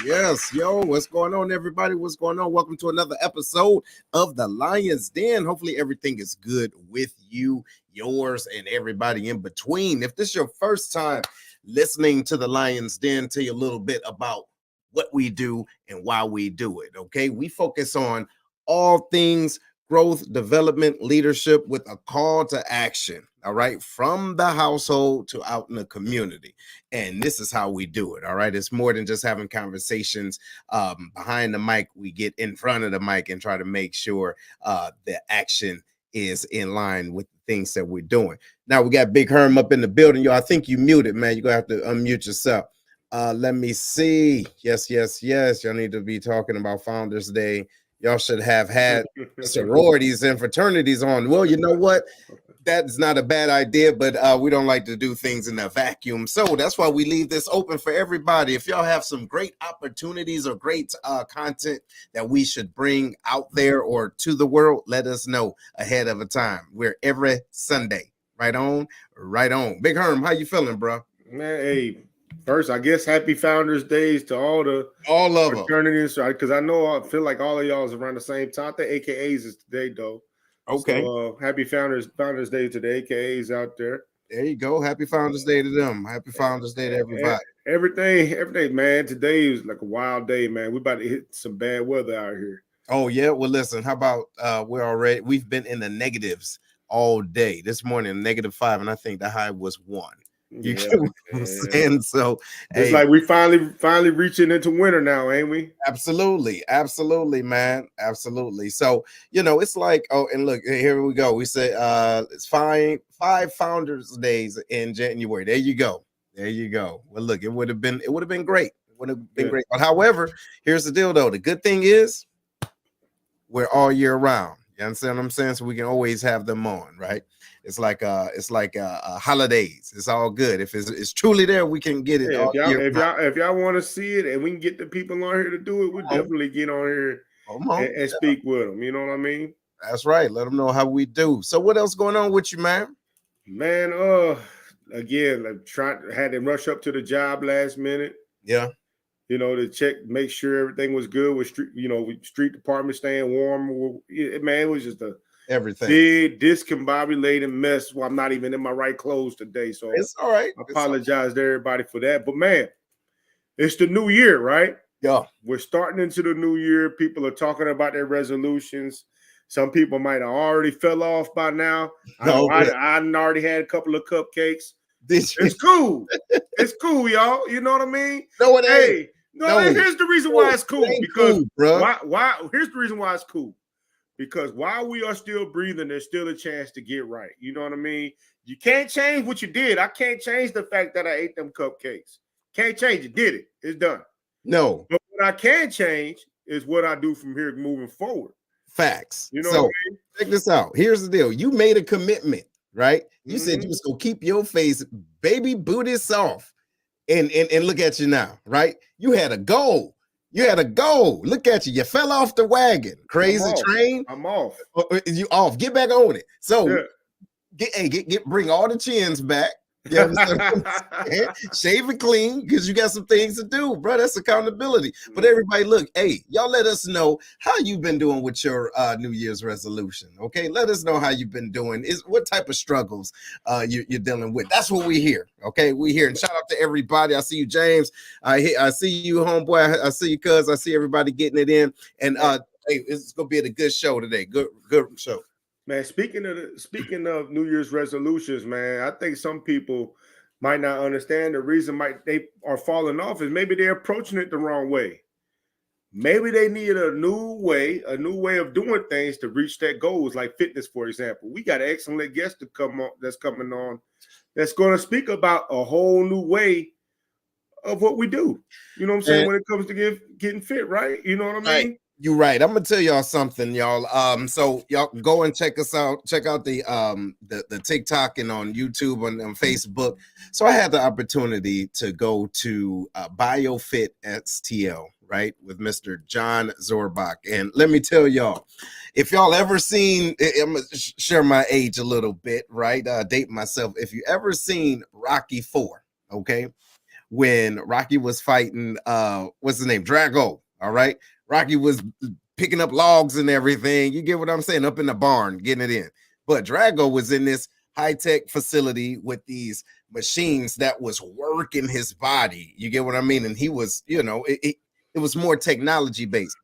Yes. Yo, what's going on, everybody? What's going on? Welcome to another episode of The Lion's Den. Hopefully everything is good with you, yours, and everybody in between. If this is your first time listening to The Lion's Den, tell you a little bit about what we do and why we do it, okay? We focus on all things growth, development, leadership with a call to action, all right? From the household to out in the community. And this is how we do it, all right? It's more than just having conversations behind the mic. We get in front of the mic and try to make sure the action is in line with the things that we're doing. Now, we got Big Herm up in the building. Yo, I think you muted, man. You're going to have to unmute yourself. Let me see. Yes. Y'all need to be talking about Founders Day. Y'all should have had sororities and fraternities on. Well, you know what? That's not a bad idea, but we don't like to do things in a vacuum. So that's why we leave this open for everybody. If y'all have some great opportunities or great content that we should bring out there or to the world, let us know ahead of a time. We're every Sunday. Right on. Big Herm, how you feeling, bro? Man, hey, first, I guess happy Founders Days to all of fraternities, right? Because I feel like all of y'all is around the same time. I think AKAs is today, though. Okay. So, happy Founders Day to the AKAs out there. There you go. Happy Founders Day to them. Happy Founders Day to everybody. Everything, man. Today is like a wild day, man. We're about to hit some bad weather out here. Oh, yeah. Well, listen, how about we've been in the negatives all day. This morning, -5, and I think the high was 1. You Yeah, get what I'm saying? So it's hey, like we finally reaching into winter now, ain't we? absolutely, man. Absolutely. So, it's like, oh, and look, here we go. We say it's five founders days in January. There you go. Well, look, it would have been great. It would have been great. But however, here's the deal though. The good thing is we're all year round. You understand what I'm saying? So we can always have them on, right? It's like holidays. It's all good. If it's truly there, we can get it all year round. If y'all want to see it and we can get the people on here to do it, we'll definitely get on here and speak with them. You know what I mean? That's right. Let them know how we do. So what else going on with you, man? Man, again, had to rush up to the job last minute. Yeah. To check, make sure everything was good with street department staying warm. Man, it was just everything big discombobulated mess. Well, I'm not even in my right clothes today, so it's all right. I apologize to everybody for that. But man, it's the new year, right? Yeah, we're starting into the new year. People are talking about their resolutions. Some people might have already fell off by now. I already had a couple of cupcakes. It's cool. It's cool, y'all. You know what I mean? No, it ain't. Hey, here's the reason why it's cool. Because cool, bro. Why? Here's the reason why it's cool. Because while we are still breathing, there's still a chance to get right. You know what I mean? You can't change what you did. I can't change the fact that I ate them cupcakes. Can't change it. Did it. It's done. No. But what I can change is what I do from here moving forward. Facts. You know so what I mean? Check this out. Here's the deal. You made a commitment, right? You said you was gonna keep your face baby booty soft. And look at you now, right? You had a goal. Look at you. You fell off the wagon. Crazy train. I'm off. You off. Get back on it. So bring all the chins back. You understand? Shave it clean because you got some things to do, bro. That's accountability. But everybody, look, hey, y'all let us know how you've been doing with your New Year's resolution. Okay, let us know how you've been doing. What type of struggles you're dealing with. That's what we hear. Okay, we here. And shout out to everybody. I see you, James. I see you, homeboy. I see you, cuz. I see everybody getting it in. And hey, it's gonna be a good show today. Good show. Man, speaking of New Year's resolutions, man, I think some people might not understand the reason they are falling off is maybe they're approaching it the wrong way. Maybe they need a new way of doing things to reach their goals, like fitness, for example. We got an excellent guest that's coming on that's going to speak about a whole new way of what we do. You know what I'm saying? When it comes to getting fit, right? You know what I mean? Right. You're right. I'm gonna tell y'all something, y'all. So y'all go and check us out. Check out the TikTok and on YouTube and on Facebook. So I had the opportunity to go to BioFit StL, right, with Mr. John Zarbock. And let me tell y'all, if y'all ever seen, I'm gonna share my age a little bit, right? Date myself. If you ever seen Rocky 4, okay, when Rocky was fighting, what's his name, Drago, all right. Rocky was picking up logs and everything. You get what I'm saying? Up in the barn, getting it in. But Drago was in this high-tech facility with these machines that was working his body. You get what I mean? And he was, it was more technology-based.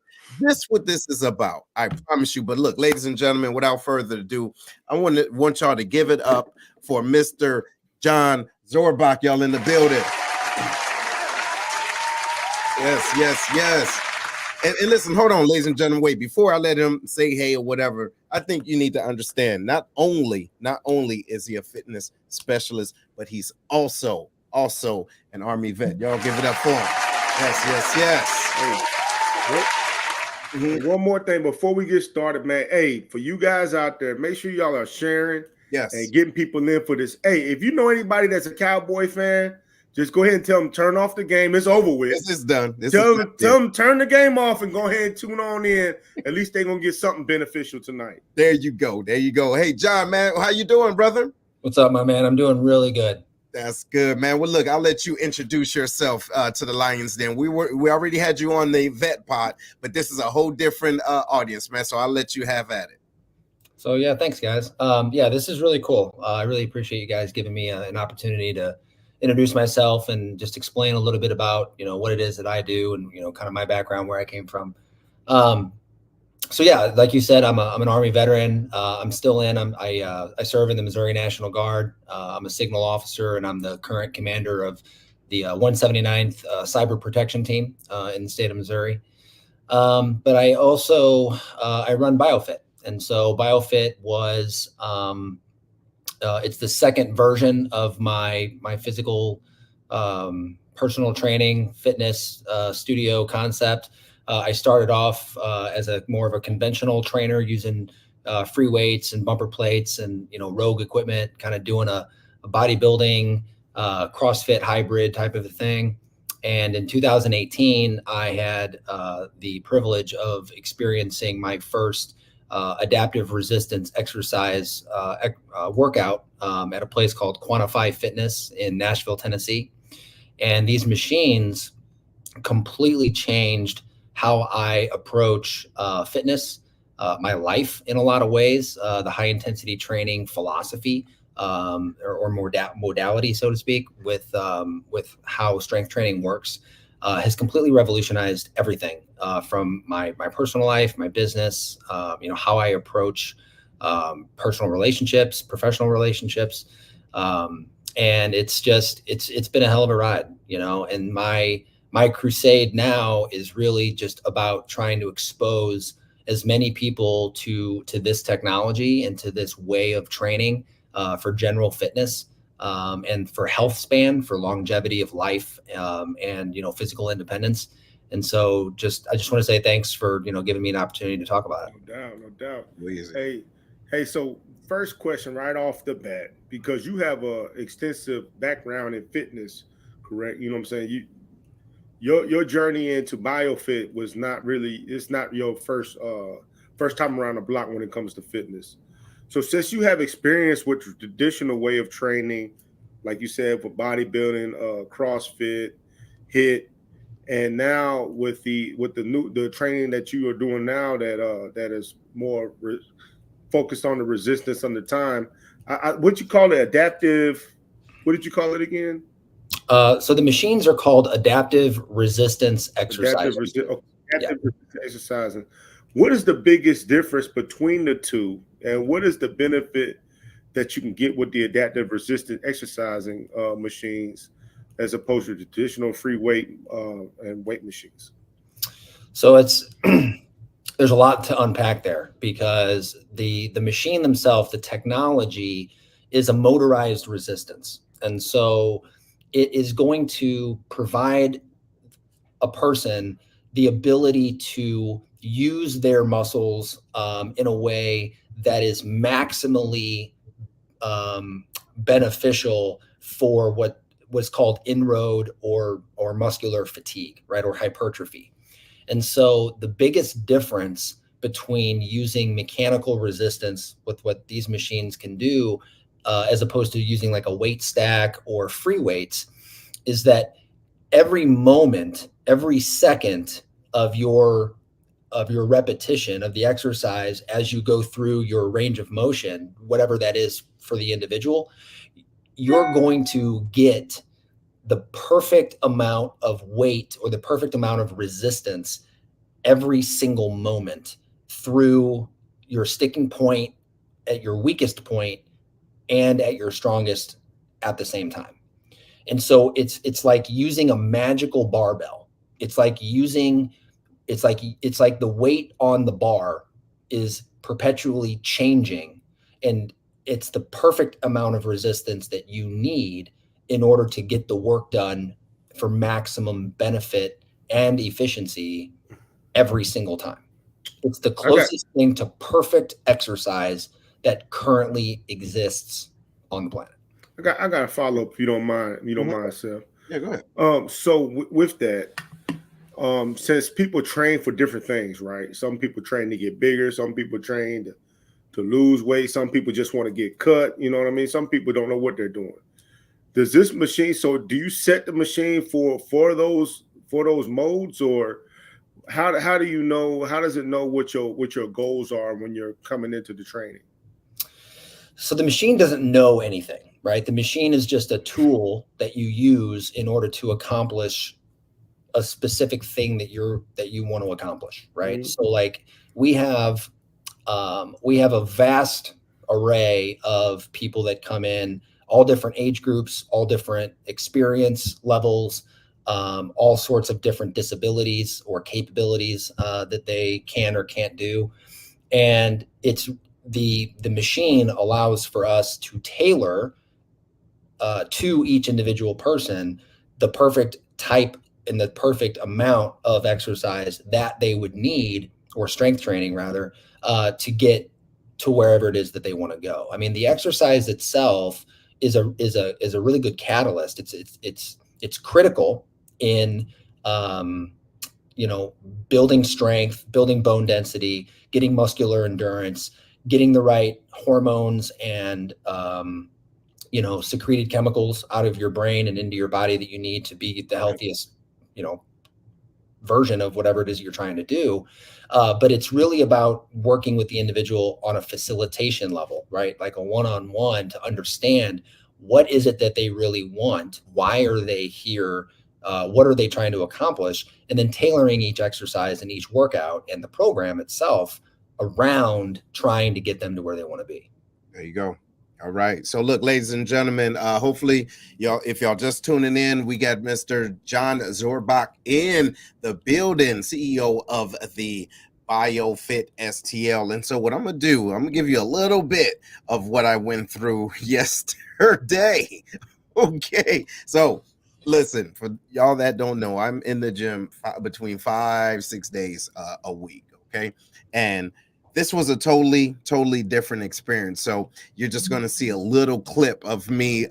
What this is about, I promise you. But look, ladies and gentlemen, without further ado, I want y'all to give it up for Mr. John Zarbock, y'all in the building. Yes. And listen, hold on, ladies and gentlemen. Wait, before I let him say hey or whatever, I think you need to understand. Not only is he a fitness specialist, but he's also an Army vet. Y'all give it up for him. Yes. One more thing before we get started, man. Hey, for you guys out there, make sure y'all are sharing and getting people in for this. Hey, if you know anybody that's a Cowboy fan, just go ahead and tell them turn off the game. It's over with. This is done. Tell them turn the game off and go ahead and tune on in. At least they're gonna get something beneficial tonight. There you go. Hey, John, man, how you doing, brother? What's up, my man? I'm doing really good. That's good, man. Well, look, I'll let you introduce yourself to the Lions Den. We already had you on the vet pod, but this is a whole different audience, man. So I'll let you have at it. So yeah, thanks, guys. This is really cool. I really appreciate you guys giving me an opportunity to introduce myself and just explain a little bit about, what it is that I do and, kind of my background, where I came from. So yeah, like you said, I'm an Army veteran. I'm still in. I serve in the Missouri National Guard. I'm a signal officer, and I'm the current commander of the 179th Cyber Protection Team in the state of Missouri. But I also I run BioFit, and so BioFit was it's the second version of my physical personal training fitness studio concept. I started off as a more of a conventional trainer using free weights and bumper plates and rogue equipment, kind of doing a bodybuilding CrossFit hybrid type of a thing. And in 2018, I had the privilege of experiencing my first adaptive resistance exercise workout at a place called Quantify Fitness in Nashville, Tennessee. And these machines completely changed how I approach fitness, my life in a lot of ways, the high intensity training philosophy or modality, so to speak, with how strength training works. Has completely revolutionized everything from my personal life, my business, how I approach personal relationships, professional relationships. And it's been a hell of a ride, and my crusade now is really just about trying to expose as many people to this technology and to this way of training for general fitness. And for health span, for longevity of life, and physical independence. And so I just want to say thanks for giving me an opportunity to talk about it. No doubt, no doubt. Amazing. Hey. So first question right off the bat, because you have a extensive background in fitness, correct? You know what I'm saying? Your journey into BioFit was not really. It's not your first time around the block when it comes to fitness. So since you have experience with the traditional way of training, like you said, for bodybuilding, CrossFit, HIIT, and now with the training that you are doing now that is more focused on the resistance under time, what you call it, adaptive? What did you call it again? So the machines are called adaptive resistance exercises. Adaptive resistance exercising. What is the biggest difference between the two, and what is the benefit that you can get with the adaptive resistance exercising machines as opposed to traditional free weight and weight machines? So it's there's a lot to unpack there, because the machine themselves, the technology, is a motorized resistance, and so it is going to provide a person the ability to use their muscles in a way that is maximally beneficial for what was called inroad or muscular fatigue, right, or hypertrophy. And so the biggest difference between using mechanical resistance with what these machines can do, as opposed to using like a weight stack or free weights, is that every moment, every second of your repetition of the exercise, as you go through your range of motion, whatever that is for the individual, you're going to get the perfect amount of weight or the perfect amount of resistance every single moment through your sticking point, at your weakest point, and at your strongest at the same time. And so it's like using a magical barbell. It's like the weight on the bar is perpetually changing, and it's the perfect amount of resistance that you need in order to get the work done for maximum benefit and efficiency every single time. It's the closest thing to perfect exercise that currently exists on the planet. I got a follow up if you don't mind. You don't mind, Seth? Yeah, go ahead. So with that, since people train for different things, right? Some people train to get bigger. Some people train to lose weight. Some people just want to get cut. You know what I mean? Some people don't know what they're doing. Does this machine? So do you set the machine for those modes, or how do you know? How does it know what your goals are when you're coming into the training? So the machine doesn't know anything, right? The machine is just a tool that you use in order to accomplish a specific thing that you want to accomplish, right? Mm-hmm. So like we have a vast array of people that come in, all different age groups, all different experience levels, all sorts of different disabilities or capabilities that they can or can't do. And it's the machine allows for us to tailor to each individual person the perfect type and the perfect amount of exercise that they would need, or strength training rather, to get to wherever it is that they want to go. I mean, the exercise itself is a really good catalyst. It's critical in building strength, building bone density, getting muscular endurance, getting the right hormones and secreted chemicals out of your brain and into your body that you need to be the healthiest, version of whatever it is you're trying to do. But it's really about working with the individual on a facilitation level, right? Like a one-on-one, to understand what is it that they really want? Why are they here? What are they trying to accomplish? And then tailoring each exercise and each workout and the program itself around trying to get them to where they want to be. There you go. All right. So look, ladies and gentlemen, hopefully if y'all just tuning in, we got Mr. John Zarbock in the building, CEO of the BioFit StL. And so what I'm going to do, I'm going to give you a little bit of what I went through yesterday. Okay. So listen, for y'all that don't know, I'm in the gym between 5-6 days a week. Okay. And this was a totally different experience. So you're just going to see a little clip of me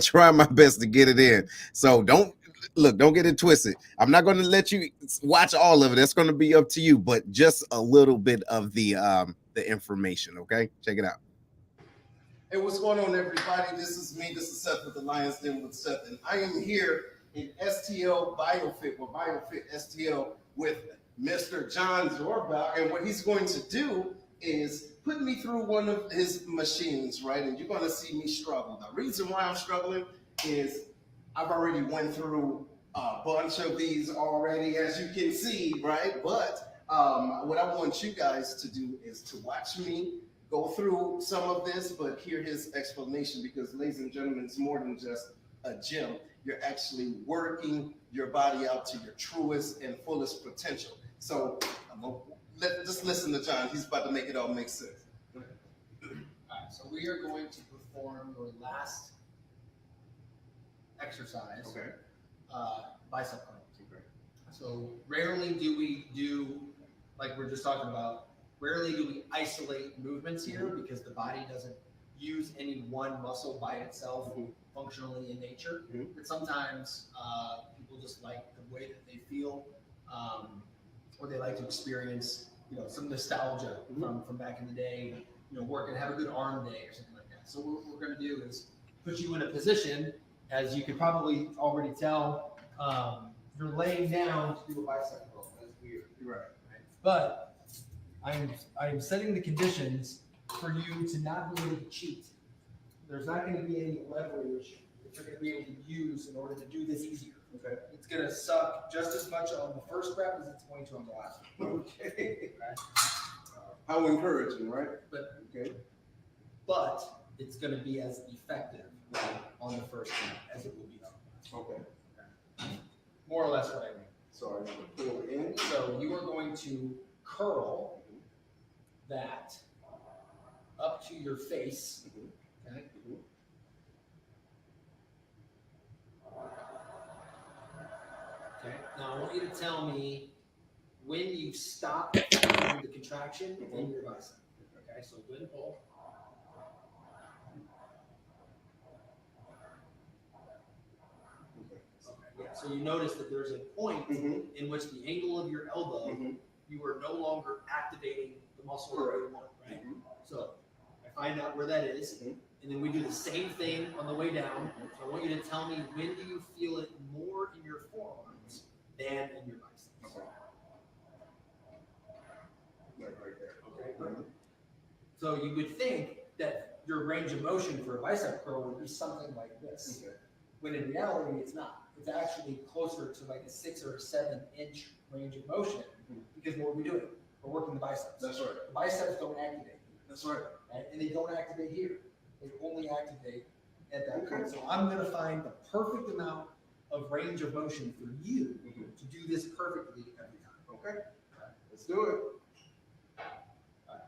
trying my best to get it in. So don't get it twisted. I'm not going to let you watch all of it. That's going to be up to you, but just a little bit of the information. Okay, check it out. Hey, what's going on, everybody? This is me. This is Seth with the Lions Den with Seth, and I am here in STL BioFit with BioFit StL with Mr. John Zarbock, and what he's going to do is put me through one of his machines, right? And you're going to see me struggle. The reason why I'm struggling is I've already went through a bunch of these already, as you can see, right? But what I want you guys to do is to watch me go through some of this, but hear his explanation, because, ladies and gentlemen, it's more than just a gym. You're actually working your body out to your truest and fullest potential. So just listen to John. He's about to make it all make sense. All right, so we are going to perform your last exercise, Okay. Bicep curls. Okay. So rarely do we do, like we're just talking about, rarely do we isolate movements here, because the body doesn't use any one muscle by itself functionally in nature. But sometimes people just like the way that they feel, or they like to experience, some nostalgia from back in the day, working, have a good arm day or something like that. So what we're going to do is put you in a position, as you can probably already tell, you're laying down to do a bicep curl. That's weird. Right? But I am setting the conditions for you to not be able to cheat. There's not going to be any leverage that you're going to be able to use in order to do this easier. Okay. It's going to suck just as much on the first rep as it's going to on the last one. Okay. How encouraging, right? But it's going to be as effective on the first rep as it will be on the last. Okay. More or less what I mean. So I'm going to pull in. So you are going to curl that up to your face. Okay. Okay. Now I want you to tell me when you stop feeling the contraction in your bicep. Okay. So go ahead and pull. Okay. Yeah. So you notice that there's a point in which the angle of your elbow, you are no longer activating the muscle that you want, right? So I find out where that is, and then we do the same thing on the way down. So I want you to tell me, when do you feel it more in your forearms than in your biceps? Okay. Like right there. Okay. So you would think that your range of motion for a bicep curl would be something like this, when in reality it's not. It's actually closer to like a 6 or 7 inch range of motion, because what are we doing? we're working the biceps. That's right. The biceps don't activate. That's right. Right? And they don't activate here. They only activate at that point. So I'm going to find the perfect amount of range of motion for you to do this perfectly every time. Okay. Let's do it.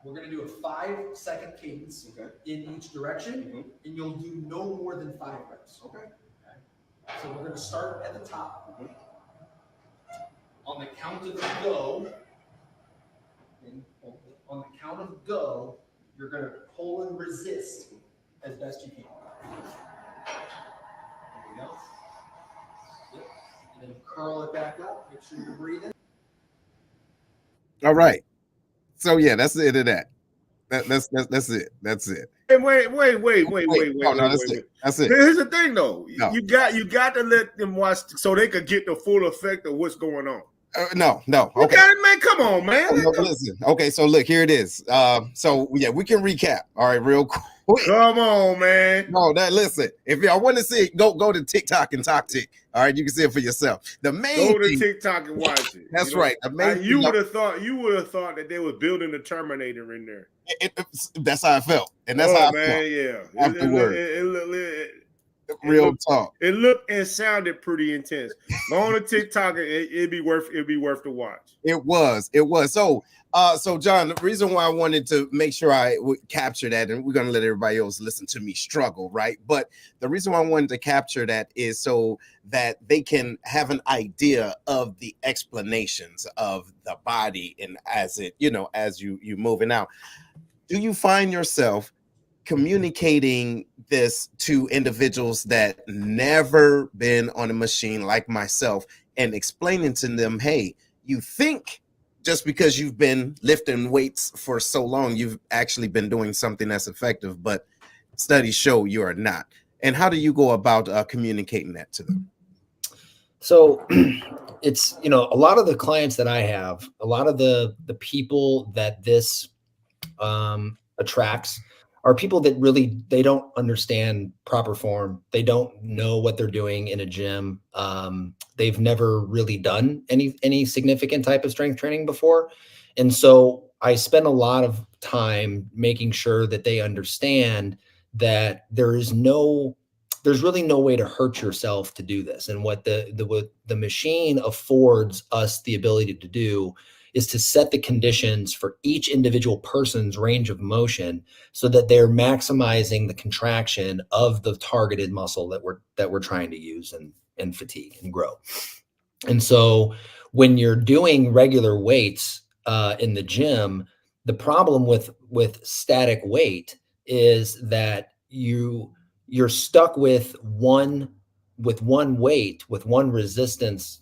We're going to do a 5-second cadence in each direction, and you'll do no more than 5 reps. Okay. So we're going to start at the top. On the count of go, on the count of go, you're going to pull and resist as best you can. There we go. Yep. And then curl it back up. Make sure you're breathing. All right. So yeah, that's the end of that. That's it. That's it. Hey, wait. No, that's it. That's it. Here's the thing, though. No. You got to let them watch so they could get the full effect of what's going on. No. You Okay. got it, man. Come on, man. No, listen. Okay, so look, here it is. So yeah, we can recap. All right, real quick. Come on, man. No, listen. If y'all want to see it, go to TikTok and TokTik. All right, you can see it for yourself. The main Go to thing, TikTok and watch it. That's right. The main you would have thought that they were building the Terminator in there. That's how I felt, and that's how I felt. Yeah. Afterward. Real talk. It looked and sounded pretty intense. Go on to TikTok, it'd be worth the watch. It was. So John, the reason why I wanted to make sure I would capture that, and we're gonna let everybody else listen to me struggle, right? But the reason why I wanted to capture that is so that they can have an idea of the explanations of the body and as it, as you moving out. Do you find yourself communicating this to individuals that never been on a machine like myself and explaining to them, hey, you think just because you've been lifting weights for so long, you've actually been doing something that's effective, but studies show you are not. And how do you go about communicating that to them? So it's, a lot of the clients that I have, a lot of the people that this attracts are people that really, they don't understand proper form. They don't know what they're doing in a gym. They've never really done any significant type of strength training before. And so I spend a lot of time making sure that they understand that there's really no way to hurt yourself to do this. And what the machine affords us the ability to do is to set the conditions for each individual person's range of motion so that they're maximizing the contraction of the targeted muscle that we're trying to use and fatigue and grow. And so when you're doing regular weights in the gym, the problem with static weight is that you're stuck with one weight, with one resistance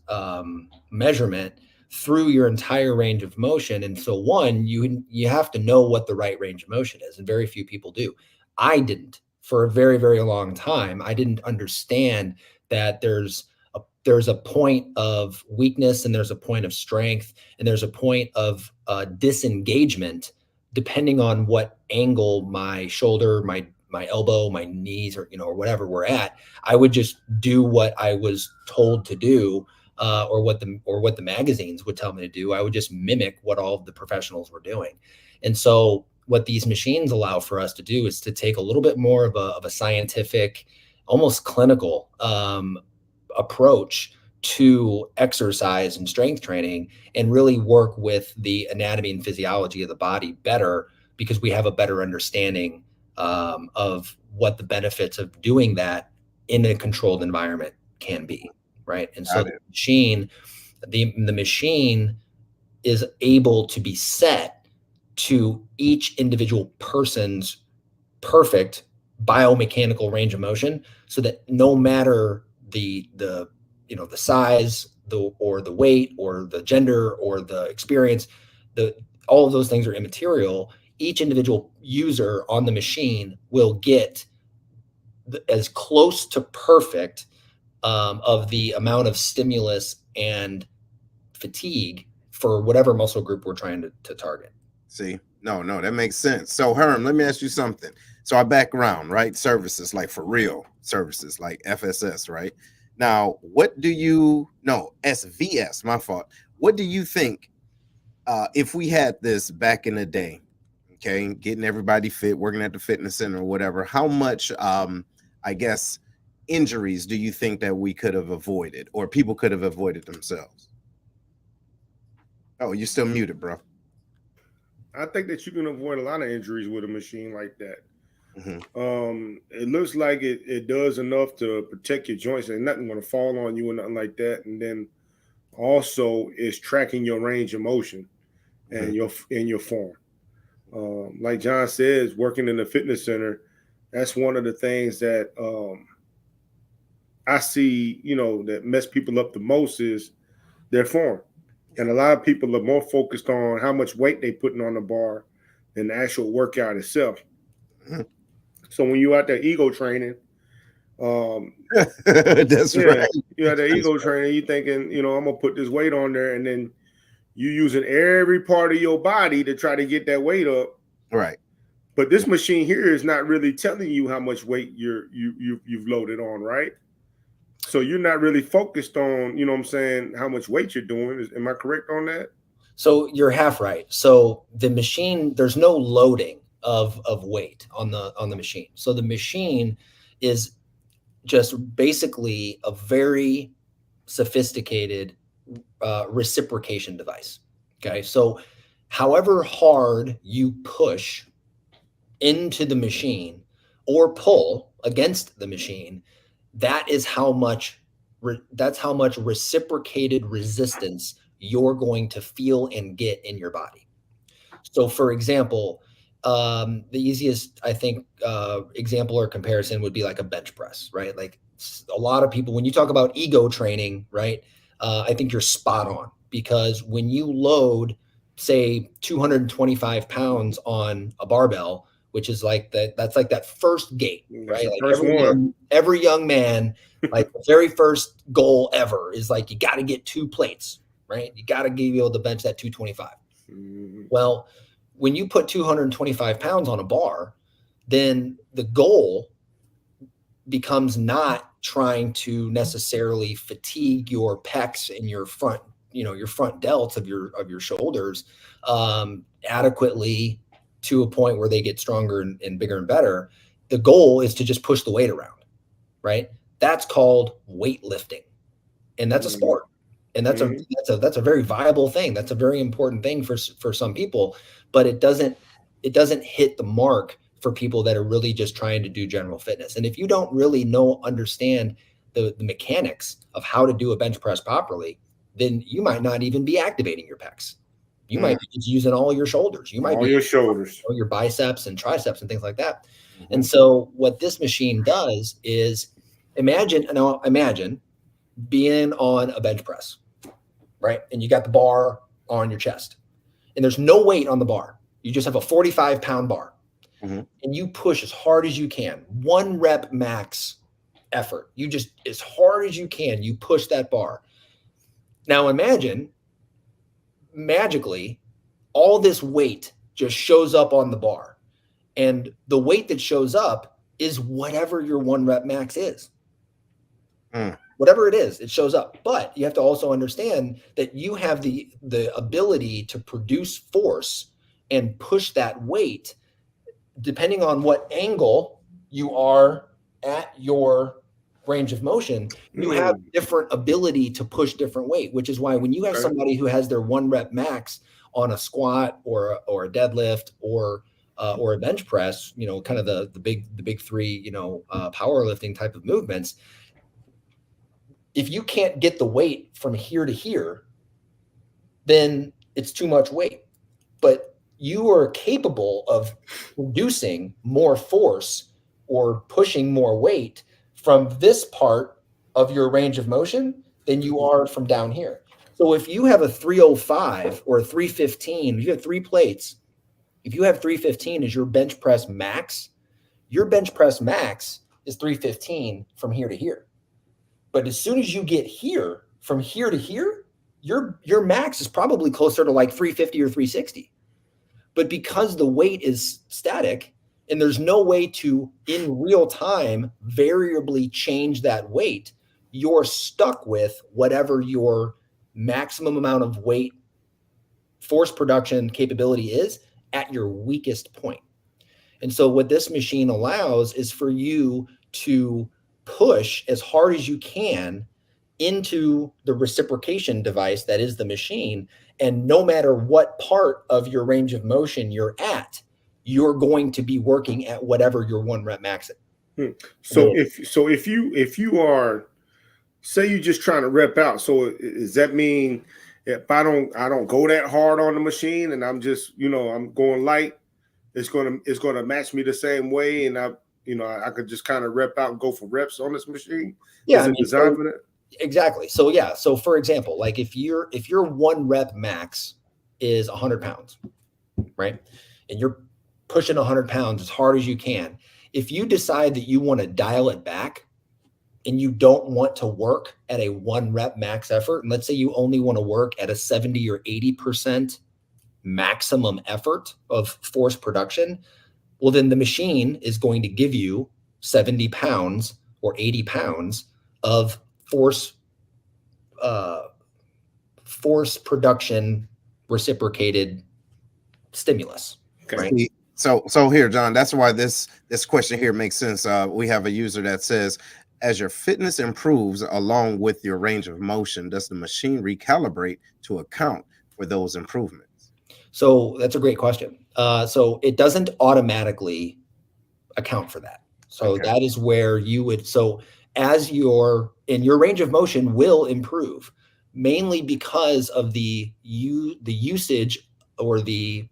measurement through your entire range of motion. And so you have to know what the right range of motion is, and very few people do. I didn't for a very, very long time. I didn't understand that there's a point of weakness and there's a point of strength and there's a point of disengagement depending on what angle my shoulder, my elbow, my knees, or whatever we're at. I would just do what I was told to do, or what the magazines would tell me to do. I would just mimic what all of the professionals were doing. And so what these machines allow for us to do is to take a little bit more of a scientific, almost clinical approach to exercise and strength training, and really work with the anatomy and physiology of the body better, because we have a better understanding of what the benefits of doing that in a controlled environment can be, right? And so the machine is able to be set to each individual person's perfect biomechanical range of motion, so that no matter the size, or the weight, or the gender, or the experience, all of those things are immaterial. Each individual user on the machine will get as close to perfect of the amount of stimulus and fatigue for whatever muscle group we're trying to target. See, no, that makes sense. So Herm, let me ask you something. So our background, right? Services, like for real services, like FSS, right? Now, SVS, my fault. What do you think if we had this back in the day, okay, getting everybody fit, working at the fitness center or whatever, how much, I guess, injuries do you think that we could have avoided or people could have avoided themselves? Oh, you're still muted, bro. I think that you can avoid a lot of injuries with a machine like that. Mm-hmm. It looks like it does enough to protect your joints and nothing going to fall on you or nothing like that. And then also it's tracking your range of motion and your form. Like John says, working in the fitness center, that's one of the things that I see, that mess people up the most is their form. And a lot of people are more focused on how much weight they putting on the bar than the actual workout itself. Mm-hmm. So when you out there ego training, that's right. You out there ego training, you thinking, I'm gonna put this weight on there, and then you using every part of your body to try to get that weight up. Right. But this machine here is not really telling you how much weight you've loaded on, right? So you're not really focused on, how much weight you're doing. Am I correct on that? So you're half right. So the machine, there's no loading of weight on the machine. So the machine is just basically a very sophisticated reciprocation device. Okay. So however hard you push into the machine or pull against the machine, that's how much reciprocated resistance you're going to feel and get in your body. So for example, the easiest, I think, example or comparison would be like a bench press, right? Like a lot of people, when you talk about ego training, right? I think you're spot on, because when you load, say, 225 pounds on a barbell, which is like that's like that first gate, That's right? the Like first every young man, like the very first goal ever is like, you got to get 2 plates, right? You got to be able to bench that 225. Mm-hmm. Well, when you put 225 pounds on a bar, then the goal becomes not trying to necessarily fatigue your pecs and your front delts of your shoulders adequately to a point where they get stronger and bigger and better. The goal is to just push the weight around, right? That's called weightlifting, and that's a sport. And that's a very viable thing. That's a very important thing for some people, but it doesn't hit the mark for people that are really just trying to do general fitness. And if you don't really understand the mechanics of how to do a bench press properly, then you might not even be activating your pecs. You might be just using all your shoulders. You might all be your shoulders, your biceps and triceps and things like that. And so what this machine does is imagine being on a bench press, right? And you got the bar on your chest and there's no weight on the bar. You just have a 45-pound bar and you push as hard as you can, 1 rep max effort. You just, as hard as you can, you push that bar. Now imagine magically all this weight just shows up on the bar, and the weight that shows up is whatever your 1 rep max is. Whatever it is, it shows up. But you have to also understand that you have the ability to produce force and push that weight depending on what angle you are at your range of motion. You have different ability to push different weight, which is why when you have somebody who has their 1 rep max on a squat or a deadlift or a bench press, kind of the big 3, powerlifting type of movements, if you can't get the weight from here to here, then it's too much weight. But you are capable of producing more force or pushing more weight from this part of your range of motion than you are from down here. So if you have a 305 or a 315, you have 3 plates. If you have 315 as your bench press max, your bench press max is 315 from here to here. But as soon as you get here, from here to here, your max is probably closer to like 350 or 360. But because the weight is static and there's no way to, in real time, variably change that weight, you're stuck with whatever your maximum amount of weight force production capability is at your weakest point. And so what this machine allows is for you to push as hard as you can into the reciprocation device that is the machine. And no matter what part of your range of motion you're at, you're going to be working at whatever your 1 rep max is. So if you are, say you're just trying to rep out, so does that mean if I don't go that hard on the machine and I'm just, I'm going light, it's gonna match me the same way, and I could just kind of rep out and go for reps on this machine? Yeah, is it designed for that? Exactly. So yeah. So for example, like if your 1 rep max is 100 pounds, right? And you're pushing 100 pounds as hard as you can. If you decide that you want to dial it back and you don't want to work at a 1 rep max effort, and let's say you only want to work at a 70 or 80% maximum effort of force production, well, then the machine is going to give you 70 pounds or 80 pounds of force production reciprocated stimulus. Okay. Right? So here, John, that's why this question here makes sense. We have a user that says, as your fitness improves along with your range of motion, does the machine recalibrate to account for those improvements? So that's a great question. So it doesn't automatically account for that. So Okay. that is where you would, so as your range of motion will improve, mainly because of the usage or the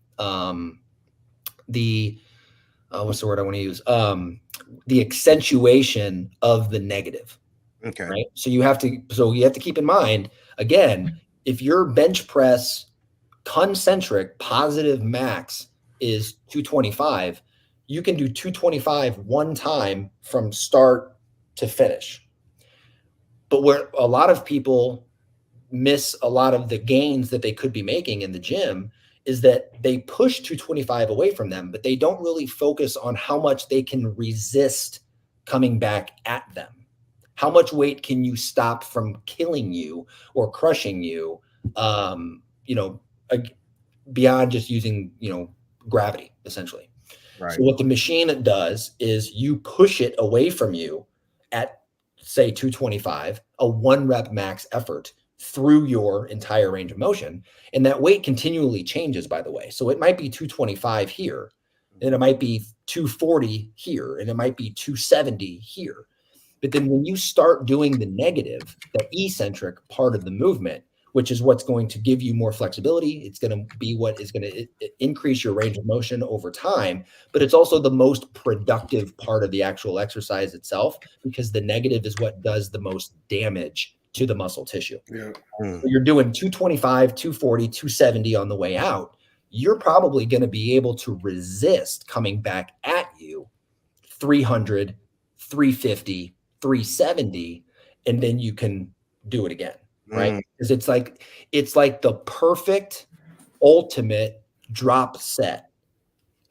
what's the word I want to use? The accentuation of the negative. Okay. Right. So you have to keep in mind, again, if your bench press concentric positive max is 225, you can do 225 one time from start to finish. But where a lot of people miss a lot of the gains that they could be making in the gym is that they push 225 away from them, but they don't really focus on how much they can resist coming back at them. How much weight can you stop from killing you or crushing you, beyond just using, gravity, essentially. Right. So what the machine does is you push it away from you at, say, 225, a 1 rep max effort through your entire range of motion. And that weight continually changes, by the way. So it might be 225 here, and it might be 240 here, and it might be 270 here. But then when you start doing the negative, the eccentric part of the movement, which is what's going to give you more flexibility, it's going to be what is going to increase your range of motion over time, but it's also the most productive part of the actual exercise itself, because the negative is what does the most damage to the muscle tissue. Yeah. So you're doing 225, 240, 270 on the way out. You're probably going to be able to resist coming back at you 300, 350, 370, and then you can do it again, right? Because it's like the perfect ultimate drop set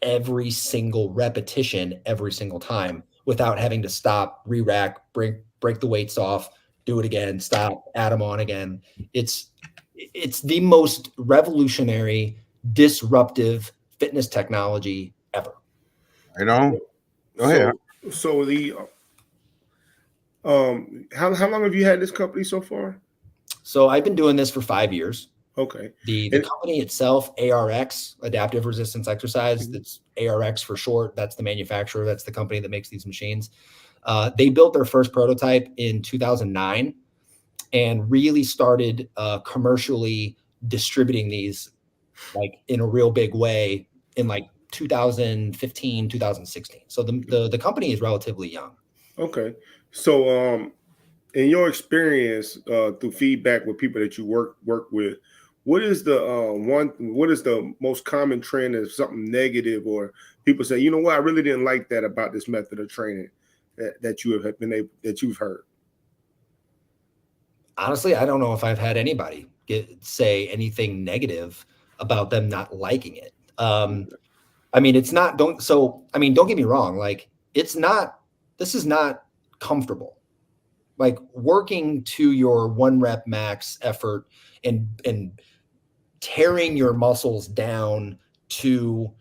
every single repetition, every single time, without having to stop, re-rack, break the weights off, do it again, stop, add them on again. It's the most revolutionary, disruptive fitness technology ever. Right on. Go ahead. So the how long have you had this company so far? So I've been doing this for 5 years. Okay. The company itself, ARX, Adaptive Resistance Exercise, that's ARX for short. That's the manufacturer. That's the company that makes these machines. They built their first prototype in 2009 and really started commercially distributing these like in a real big way in like 2015, 2016. So the company is relatively young. Okay. So in your experience through feedback with people that you work with, what is the most common trend of something negative, or people say, you know what, I really didn't like that about this method of training that you've heard? Honestly, I don't know if I've had anybody say anything negative about them not liking it. I mean, don't get me wrong. Like this is not comfortable. Like working to your 1 rep max effort and tearing your muscles down to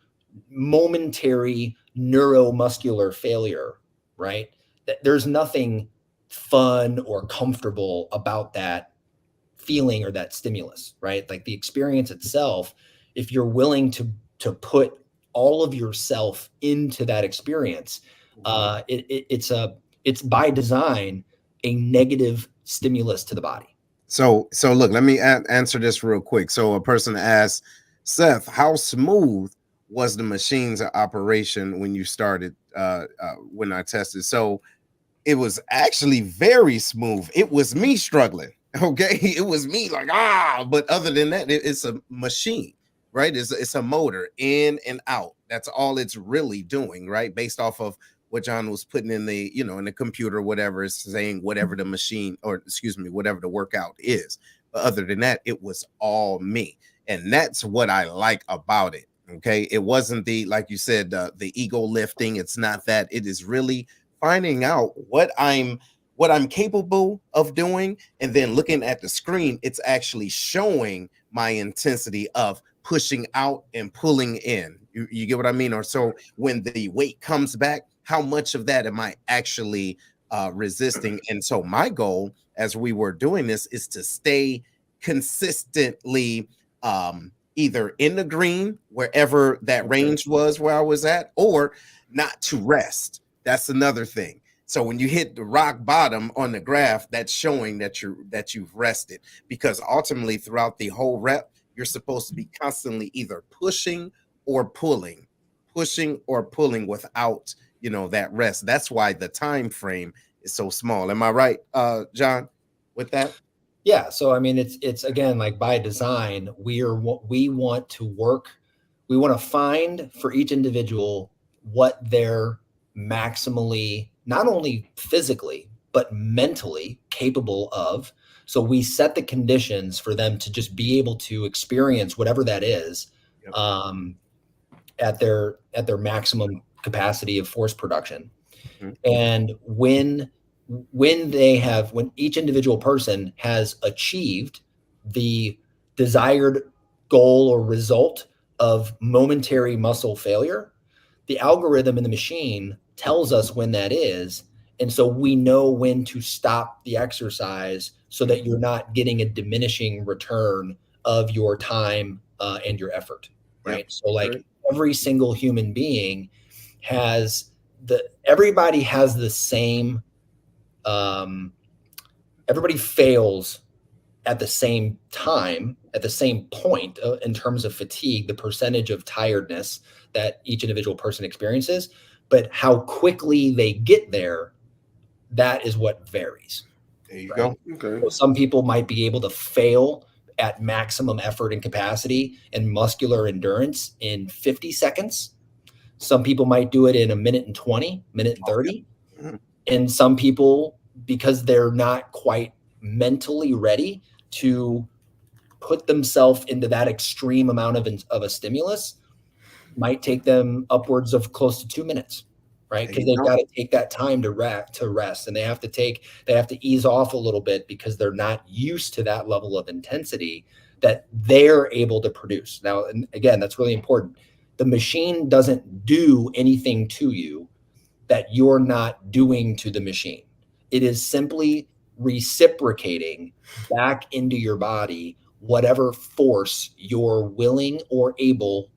momentary neuromuscular failure, right? There's nothing fun or comfortable about that feeling or that stimulus, right? Like the experience itself, if you're willing to put all of yourself into that experience, it's by design a negative stimulus to the body. So look, let me answer this real quick. So a person asked, Seth, how smooth was the machine's operation when you started, when I tested? So it was actually very smooth. It was me struggling. Okay. It was me like, but other than that, it's a machine, right? It's a motor in and out. That's all it's really doing, right? Based off of what John was putting in the, in the computer, whatever it's saying, whatever the machine, or excuse me, whatever the workout is. But other than that, it was all me. And that's what I like about it. Okay. It wasn't like you said, the ego lifting. It's not that. It is really finding out what I'm capable of doing, and then looking at the screen, it's actually showing my intensity of pushing out and pulling in. You get what I mean? Or so when the weight comes back, how much of that am I actually resisting? And so my goal as we were doing this is to stay consistently either in the green, wherever that range was where I was at, or not to rest. That's another thing. So when you hit the rock bottom on the graph, that's showing that you've rested, because ultimately throughout the whole rep, you're supposed to be constantly either pushing or pulling without, that rest. That's why the time frame is so small. Am I right, John, with that? Yeah. So, I mean, it's again, like by design, we want to find for each individual what they're maximally, not only physically, but mentally capable of. So we set the conditions for them to just be able to experience whatever that is, Yep. at their maximum capacity of force production. Mm-hmm. And when each individual person has achieved the desired goal or result of momentary muscle failure, the algorithm in the machine tells us when that is. And so we know when to stop the exercise so that you're not getting a diminishing return of your time and your effort, right? Yep. So like every single human being everybody has the same, everybody fails at the same time, at the same point in terms of fatigue, the percentage of tiredness that each individual person experiences, but how quickly they get there, that is what varies. There you go. Okay. So some people might be able to fail at maximum effort and capacity and muscular endurance in 50 seconds. Some people might do it in a minute and 20, minute and 30. Mm-hmm. And some people, because they're not quite mentally ready to put themselves into that extreme amount of a stimulus, might take them upwards of close to 2 minutes, right? Because they've got to take that time to rest, and they have to ease off a little bit because they're not used to that level of intensity that they're able to produce. Now, and again, that's really important. The machine doesn't do anything to you that you're not doing to the machine. It is simply reciprocating back into your body whatever force you're willing or able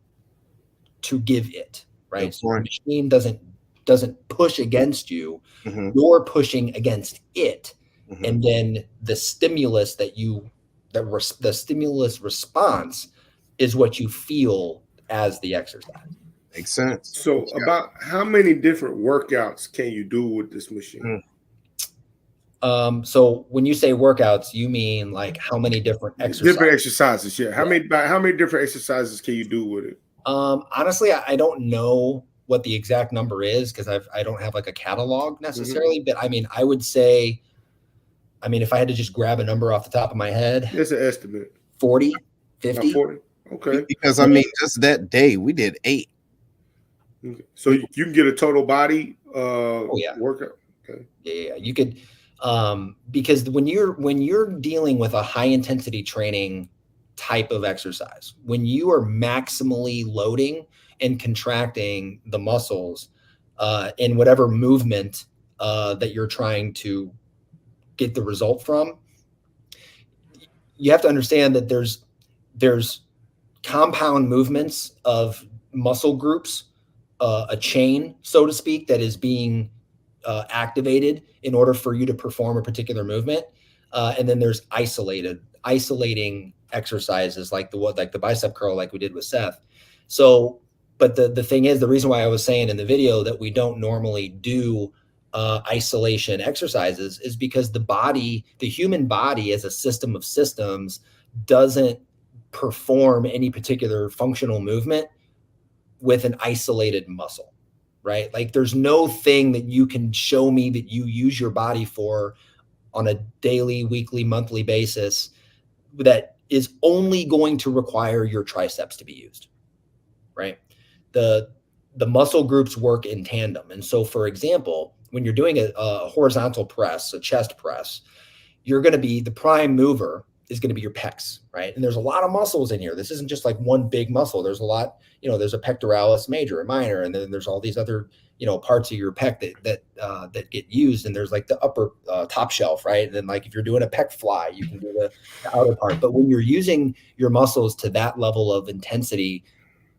to give it, right? So the machine doesn't push against you. Mm-hmm. You're pushing against it. Mm-hmm. And then the stimulus the stimulus response is what you feel as the exercise. Makes sense. So about how many different workouts can you do with this machine? So when you say workouts, you mean like how many different exercises? Different exercises, yeah. How many different exercises can you do with it? Honestly, I don't know what the exact number is because I don't have like a catalog necessarily. Mm-hmm. But I mean, I would say, if I had to just grab a number off the top of my head, it's an estimate. 40, 50. 40. Okay. Because just that day we did 8. Okay. So you can get a total body workout. Okay. Yeah, you could, because when you're dealing with a high intensity training type of exercise. When you are maximally loading and contracting the muscles in whatever movement that you're trying to get the result from, you have to understand that there's compound movements of muscle groups, a chain, so to speak, that is being activated in order for you to perform a particular movement. And then there's isolating exercises like the bicep curl, like we did with Seth. So, but the thing is, the reason why I was saying in the video that we don't normally do isolation exercises is because the human body as a system of systems doesn't perform any particular functional movement with an isolated muscle, right? Like there's no thing that you can show me that you use your body for on a daily, weekly, monthly basis that is only going to require your triceps to be used, right? The muscle groups work in tandem. And so, for example, when you're doing a horizontal press, a chest press, the prime mover is going to be your pecs, right? And there's a lot of muscles in here. This isn't just like one big muscle. There's a lot, there's a pectoralis major and minor, and then there's all these other, parts of your pec that get used. And there's like the upper top shelf, right? And then like if you're doing a pec fly, you can do the outer part. But when you're using your muscles to that level of intensity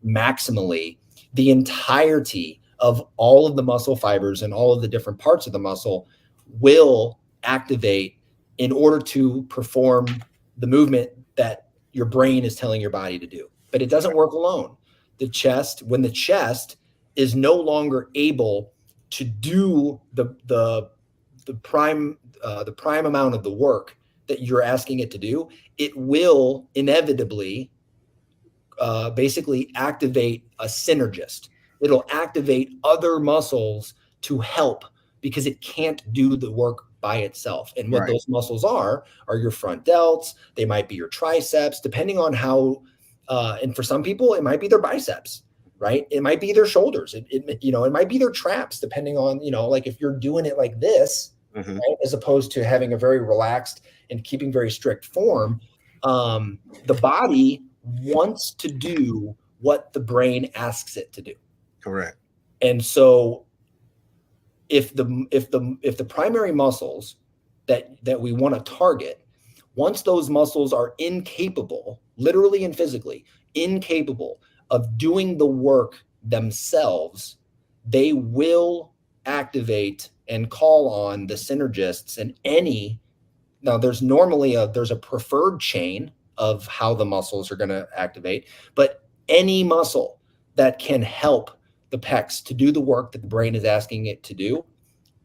maximally, the entirety of all of the muscle fibers and all of the different parts of the muscle will activate in order to perform the movement that your brain is telling your body to do. But it doesn't work alone. When the chest is no longer able to do the prime amount of the work that you're asking it to do, it will inevitably basically activate a synergist. It'll activate other muscles to help because it can't do the work by itself. And what those muscles are your front delts. They might be your triceps, depending on how, and for some people, it might be their biceps, right? It might be their shoulders. It might be their traps, depending on, like if you're doing it like this, right, as opposed to having a very relaxed and keeping very strict form, the body wants to do what the brain asks it to do. Correct. And so if the primary muscles that we want to target, once those muscles are incapable, literally and physically incapable of doing the work themselves, they will activate and call on the synergists and now there's a preferred chain of how the muscles are going to activate, but any muscle that can help the pecs to do the work that the brain is asking it to do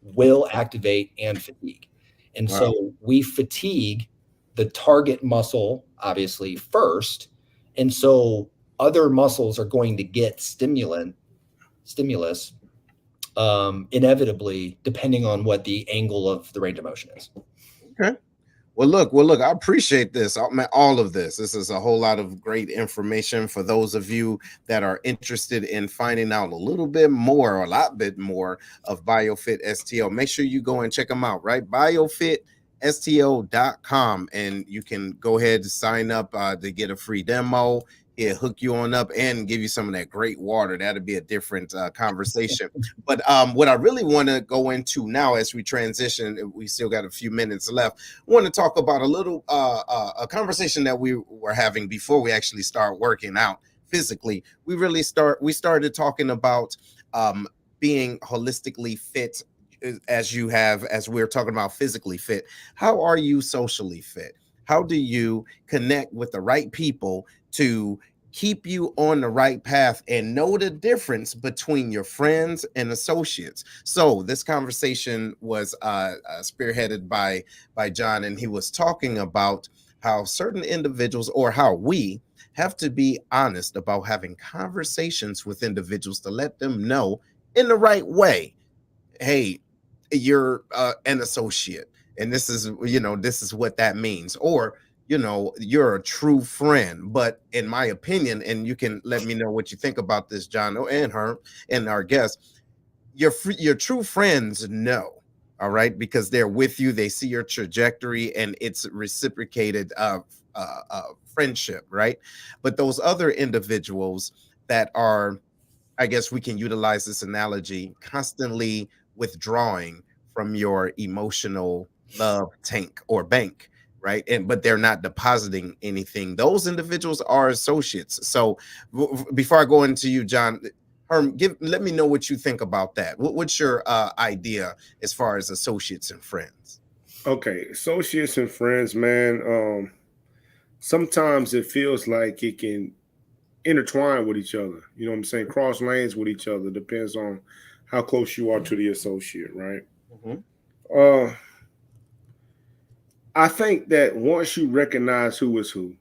will activate and fatigue. And so we fatigue the target muscle, obviously, first. And so other muscles are going to get stimulus inevitably, depending on what the angle of the range of motion is. Okay. Well, look, I appreciate this. All of this. This is a whole lot of great information for those of you that are interested in finding out a lot bit more of BioFit StL. Make sure you go and check them out, right? biofitstl.com, and you can go ahead and sign up to get a free demo. It'll hook you on up and give you some of that great water. That'll be a different conversation. But what I really want to go into now as we transition, we still got a few minutes left. I want to talk about a little a conversation that we were having before we actually start working out physically. We started talking about being holistically fit as we're talking about physically fit. How are you socially fit? How do you connect with the right people to keep you on the right path and know the difference between your friends and associates? So this conversation was spearheaded by John, and he was talking about how certain individuals, or how we have to be honest about having conversations with individuals to let them know in the right way, hey, you're an associate, and this is what that means, or you're a true friend. But in my opinion, and you can let me know what you think about this, John and her and our guests, your true friends know All right, because they're with you, they see your trajectory, and it's reciprocated friendship, right? But those other individuals that are, I guess we can utilize this analogy, constantly withdrawing from your emotional love tank or bank, right? And but they're not depositing anything. Those individuals are associates. So before I go into you, John, let me know what you think about that. What's your idea as far as associates and friends? Okay, associates and friends, man. Sometimes it feels like it can intertwine with each other. You know what I'm saying? Cross lanes with each other. Depends on how close you are to the associate, right? Mhm. Uh, I think that once you recognize who is who,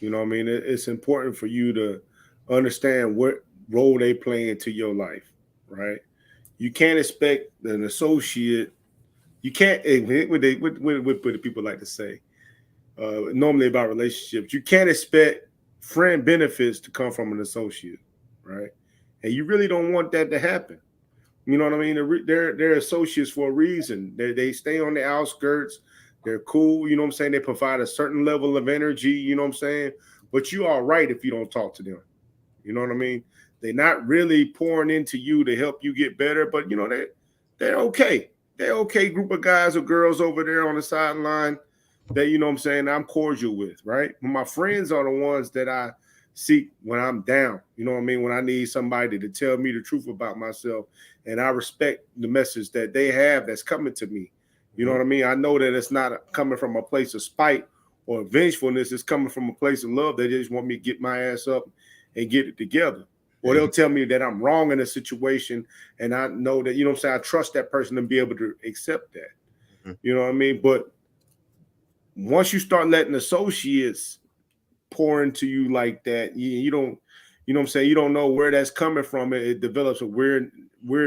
you know what I mean, it's important for you to understand what role they play into your life, right? You can't expect an associate. You can't. What the people like to say normally about relationships. You can't expect friend benefits to come from an associate, right? And you really don't want that to happen. You know what I mean? They're associates for a reason. They stay on the outskirts. They're cool. You know what I'm saying? They provide a certain level of energy. You know what I'm saying? But you are right if you don't talk to them. You know what I mean? They're not really pouring into you to help you get better, but you know they're okay. They're okay group of guys or girls over there on the sideline that you know what I'm saying I'm cordial with, right? But my friends are the ones that I seek when I'm down. You know what I mean? When I need somebody to tell me the truth about myself, and I respect the message that they have that's coming to me. You know what I mean? I know that it's not coming from a place of spite or vengefulness. It's coming from a place of love. They just want me to get my ass up and get it together. Or they'll tell me that I'm wrong in a situation, and I know that, you know what I'm saying, I trust that person to be able to accept that. Mm-hmm. You know what I mean? But once you start letting associates pour into you like that, you don't, you know what I'm saying, you don't know where that's coming from. It develops a weird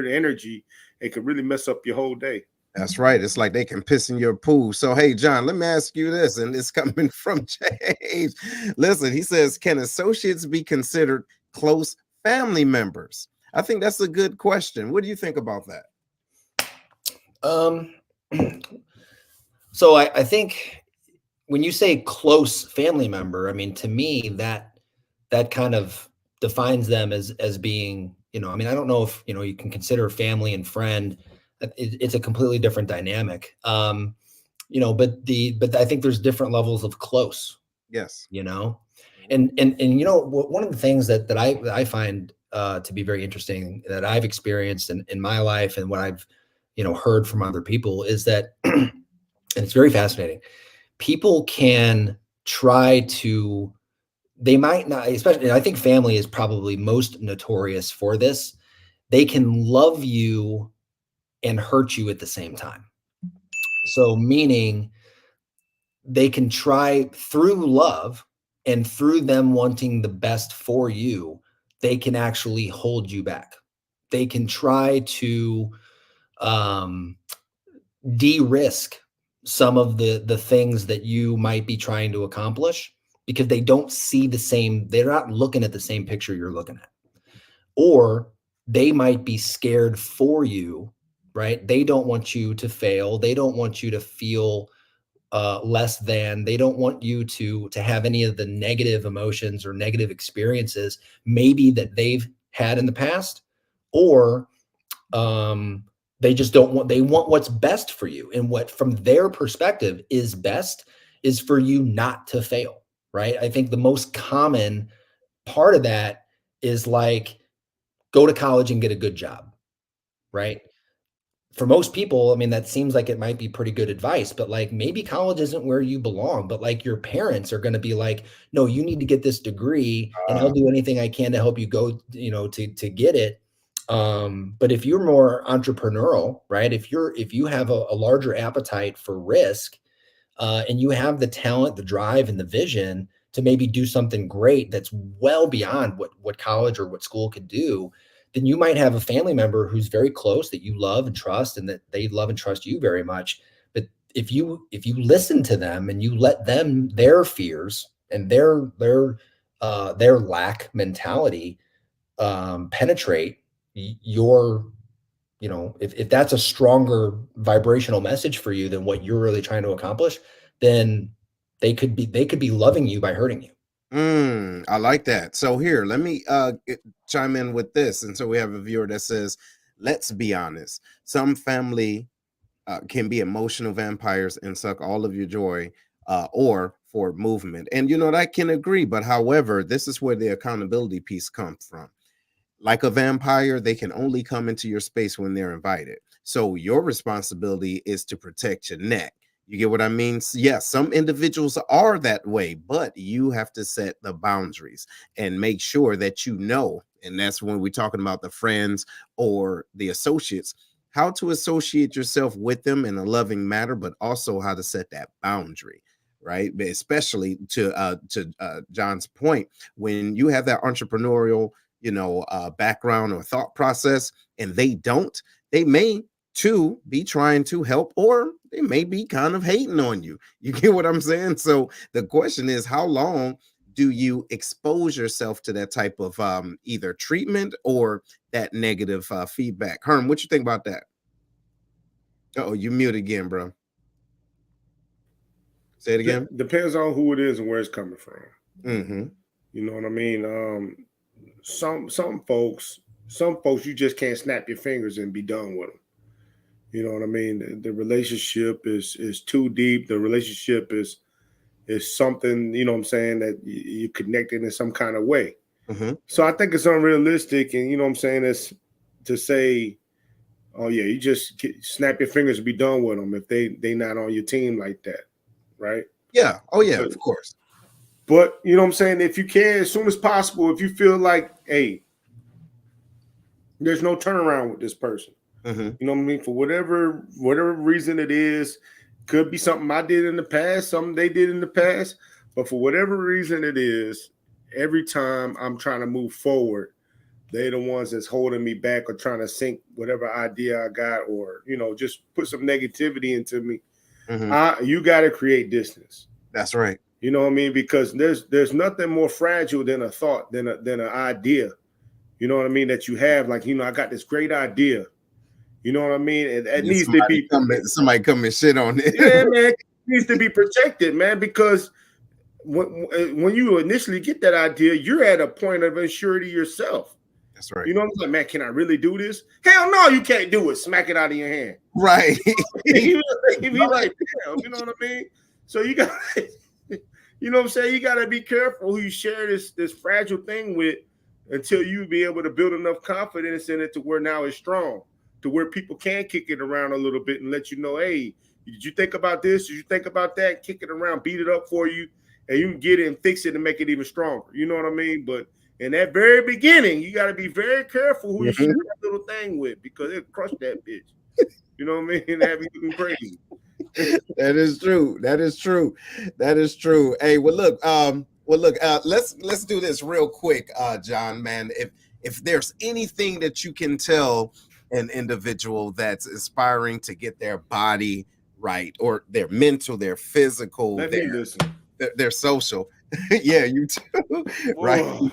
energy. It could really mess up your whole day. That's right. It's like they can piss in your pool. So, hey, John, let me ask you this, and it's coming from James. Listen, he says, can associates be considered close family members? I think that's a good question. What do you think about that? So I think when you say close family member, I mean, to me, that kind of defines them as being, you know, I mean, I don't know if, you know, you can consider family and friend. It's a completely different dynamic. You know, but I think there's different levels of close, Yes. you know, and you know, one of the things that I find to be very interesting that I've experienced in my life and what I've, you know, heard from other people is that, and it's very fascinating. People can try to, they might not, especially, and I think family is probably most notorious for this. They can love you and hurt you at the same time. So meaning they can try through love and through them wanting the best for you, they can actually hold you back. They can try to um, de-risk some of the things that you might be trying to accomplish because they don't see the same, they're not looking at the same picture you're looking at. Or they might be scared for you, right? They don't want you to fail. They don't want you to feel less than. They don't want you to have any of the negative emotions or negative experiences maybe that they've had in the past, or they just don't want, they want what's best for you, and what from their perspective is best is for you not to fail, right? I think the most common part of that is like, go to college and get a good job, right? For most people, I mean, that seems like it might be pretty good advice, but like maybe college isn't where you belong, but like your parents are going to be like, no, you need to get this degree and I'll do anything I can to help you go, you know, to get it. But if you're more entrepreneurial, right? If you have a larger appetite for risk, and you have the talent, the drive, and the vision to maybe do something great that's well beyond what college or what school could do, then you might have a family member who's very close that you love and trust, and that they love and trust you very much. But if you listen to them and you let them, their fears and their lack mentality penetrate your if that's a stronger vibrational message for you than what you're really trying to accomplish, then they could be loving you by hurting you. I like that. So here, let me chime in with this. And so we have a viewer that says, let's be honest. Some family can be emotional vampires and suck all of your joy or for movement. And, I can agree. But however, this is where the accountability piece comes from. Like a vampire, they can only come into your space when they're invited. So your responsibility is to protect your neck. You get what I mean? Yes, some individuals are that way, but you have to set the boundaries and make sure that and that's when we're talking about the friends or the associates, how to associate yourself with them in a loving manner, but also how to set that boundary, right? But especially to John's point, when you have that entrepreneurial background or thought process and they may too be trying to help, or they may be kind of hating on you. You get what I'm saying? So the question is, how long do you expose yourself to that type of either treatment or that negative feedback? Herm, what you think about that? Oh, you mute again, bro. Say it again. Depends on who it is and where it's coming from. Mm-hmm. You know what I mean? Some folks, you just can't snap your fingers and be done with them. You know what I mean? The relationship is too deep. The relationship is something, you know what I'm saying, that you connected in some kind of way. Mm-hmm. So I think it's unrealistic, and you know what I'm saying, is to say, oh yeah, you just snap your fingers and be done with them if they not on your team like that, right? Yeah. Oh yeah, of course. But you know what I'm saying, if you can, as soon as possible, if you feel like, hey, there's no turnaround with this person, mm-hmm. You know what I mean, for whatever reason it is, could be something I did in the past, something they did in the past, but for whatever reason it is, every time I'm trying to move forward, they're the ones that's holding me back or trying to sink whatever idea I got, or just put some negativity into me. Mm-hmm. You got to create distance. That's right. You know what I mean? Because there's nothing more fragile than a thought, than an idea. You know what I mean? That you have, like, I got this great idea. You know what I mean? It needs to be somebody come and shit on it. Yeah, man, it needs to be protected, man. Because when you initially get that idea, you're at a point of unsurety yourself. That's right. You know what I'm saying? Man, can I really do this? Hell no, you can't do it. Smack it out of your hand. Right. You be like, damn, you know what I mean? So you got, you know what I'm saying? You got to be careful who you share this fragile thing with, until you be able to build enough confidence in it to where now it's strong, to where people can kick it around a little bit and let you know, hey, did you think about this? Did you think about that? Kick it around, beat it up for you, and you can get it and fix it and make it even stronger. You know what I mean? But in that very beginning, you got to be very careful who you share that little thing with, because it'll crush that bitch. You know what I mean? And have you looking crazy. That is true. That is true. That is true. Hey, well, look, let's do this real quick, John, man. If there's anything that you can tell an individual that's aspiring to get their body right, or their mental, their physical, their social. Yeah, you too. Right.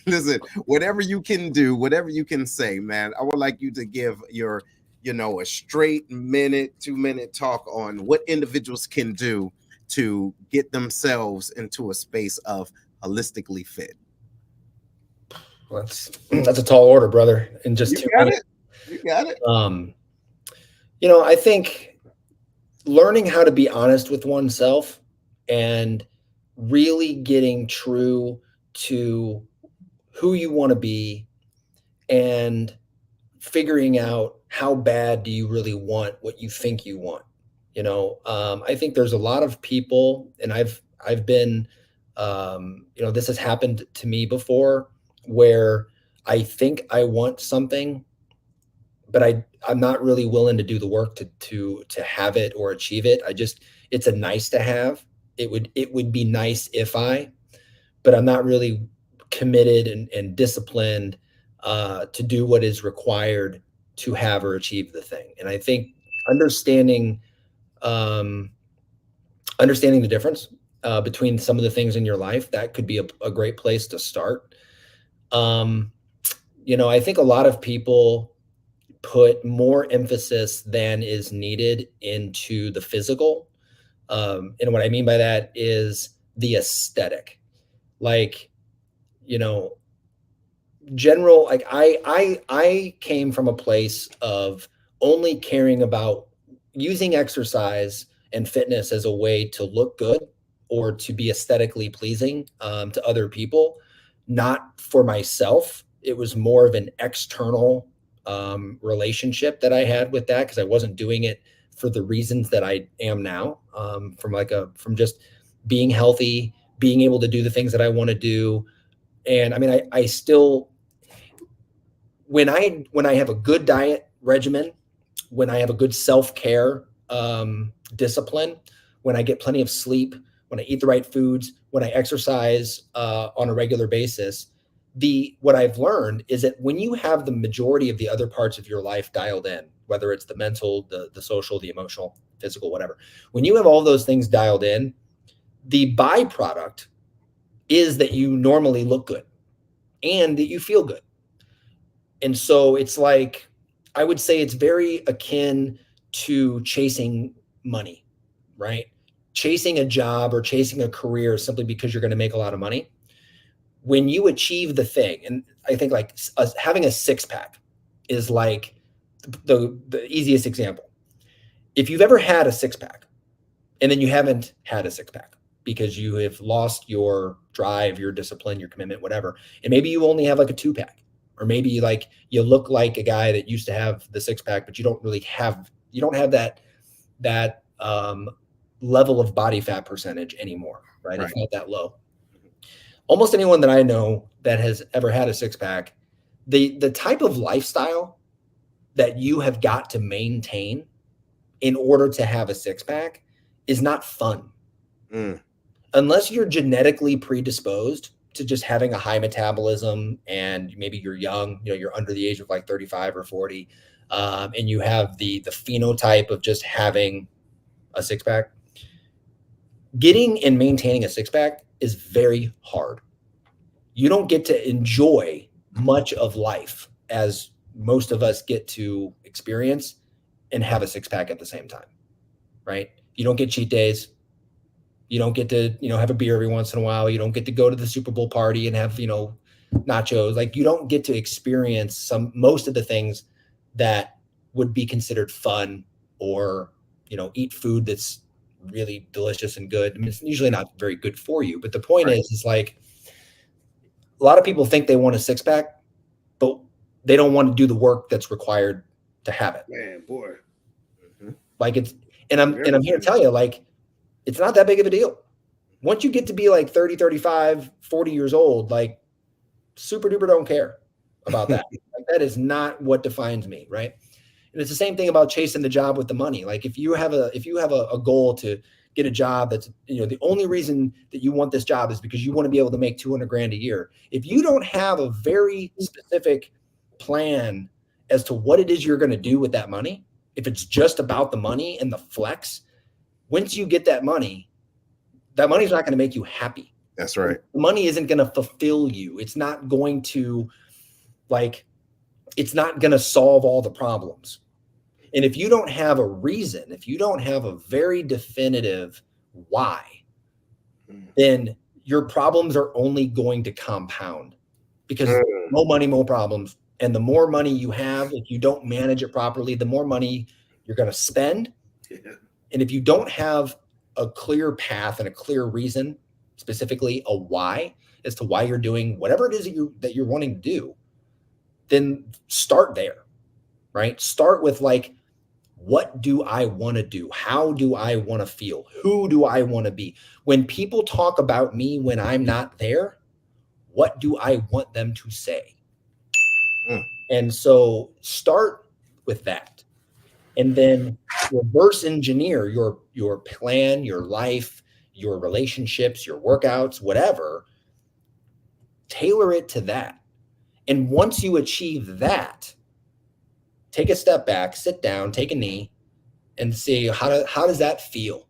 Listen, whatever you can do, whatever you can say, man, I would like you to give your, a straight 2-minute talk on what individuals can do to get themselves into a space of holistically fit. Well, that's a tall order, brother. In just 2 minutes. You got it. I think learning how to be honest with oneself and really getting true to who you want to be, and figuring out how bad do you really want what you think you want. I think there's a lot of people, and I've been, this has happened to me before, where I think I want something, but I'm not really willing to do the work to have it or achieve it. It's a nice to have. It would be nice but I'm not really committed and disciplined to do what is required to have or achieve the thing. And I think understanding the difference between some of the things in your life, that could be a great place to start. I think a lot of people put more emphasis than is needed into the physical. And what I mean by that is the aesthetic. Like, you know, like I came from a place of only caring about using exercise and fitness as a way to look good or to be aesthetically pleasing to other people, not for myself. It was more of an external relationship that I had with that, because I wasn't doing it for the reasons that I am now, from just being healthy, being able to do the things that I want to do. And I mean, I still, when I have a good diet regimen, when I have a good self-care discipline, when I get plenty of sleep, when I eat the right foods, when I exercise on a regular basis, what I've learned is that when you have the majority of the other parts of your life dialed in, whether it's the mental, the social, the emotional, physical, whatever, when you have all those things dialed in, the byproduct is that you normally look good and that you feel good. And so it's like, I would say it's very akin to chasing money, right? Chasing a job or chasing a career simply because you're going to make a lot of money. When you achieve the thing, and I think like having a six pack is like the easiest example. If you've ever had a six pack and then you haven't had a six pack because you have lost your drive, your discipline, your commitment, whatever, and maybe you only have like a two pack, or maybe like you look like a guy that used to have the six pack, but you don't have that level of body fat percentage anymore, right? It's not that low. Almost anyone that I know that has ever had a six pack, the type of lifestyle that you have got to maintain in order to have a six pack is not fun. Unless you're genetically predisposed to just having a high metabolism, and maybe you're young, you're under the age of like 35 or 40, and you have the phenotype of just having a six pack. Getting and maintaining a six pack is very hard. You don't get to enjoy much of life as most of us get to experience and have a six pack at the same time, right? You don't get cheat days. You don't get to, have a beer every once in a while. You don't get to go to the Super Bowl party and have, nachos. Like, you don't get to experience most of the things that would be considered fun, or, eat food that's really delicious and good. I mean, it's usually not very good for you. But the point is like, a lot of people think they want a six pack, but they don't want to do the work that's required to have it. Man, boy. Like I'm here to tell you, like, it's not that big of a deal. Once you get to be like 30, 35, 40 years old, like, super duper don't care about that. Like, that is not what defines me, right? And it's the same thing about chasing the job with the money. Like, if you have a goal to get a job that's, the only reason that you want this job is because you want to be able to make 200 grand a year. If you don't have a very specific plan as to what it is you're going to do with that money, if it's just about the money and the flex, once you get that money's not going to make you happy. That's right. The money isn't going to fulfill you. It's not going to, it's not going to solve all the problems. And if you don't have a reason, if you don't have a very definitive why, then your problems are only going to compound, because more money, more problems. And the more money you have, if you don't manage it properly, the more money you're going to spend. Yeah. And if you don't have a clear path and a clear reason, specifically a why, as to why you're doing whatever it is that you're wanting to do, then start there, right? Start with like, what do I want to do? How do I want to feel? Who do I want to be? When people talk about me when I'm not there, what do I want them to say? And so start with that. And then reverse engineer your plan, your life, your relationships, your workouts, whatever. Tailor it to that. And once you achieve that, take a step back, sit down, take a knee, and see how does that feel?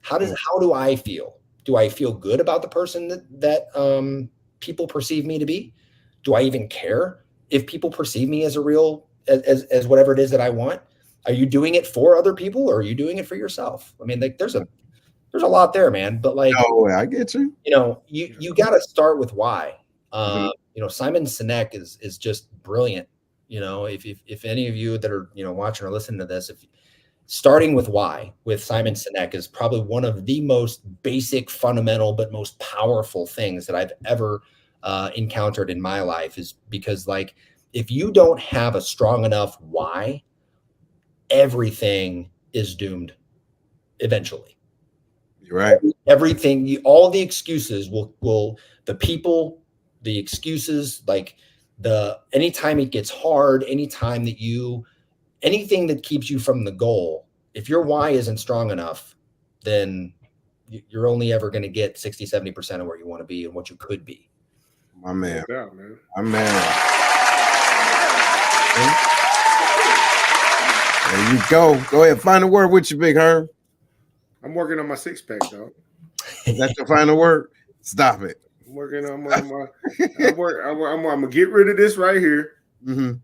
How do I feel? Do I feel good about the person that people perceive me to be? Do I even care if people perceive me as a real as whatever it is that I want? Are you doing it for other people, or are you doing it for yourself? I mean, like there's a lot there, man. But like, Oh, I get you. You got to start with why. Mhm. Simon Sinek is just brilliant. If any of you that are watching or listening to this, if starting with why with Simon Sinek is probably one of the most basic, fundamental, but most powerful things that I've ever encountered in my life, is because like if you don't have a strong enough why, everything is doomed eventually. You're right. Everything, all the excuses the excuses, like anytime it gets hard, anything that keeps you from the goal, if your why isn't strong enough, then you're only ever going to get 60-70% of where you want to be and what you could be. My man. No doubt, man. My man. There you go. Go ahead. Final word with you, Big Herm. I'm working on my six-pack, dog. That's your final word? Stop it. I'm working on my I'm gonna get rid of this right here and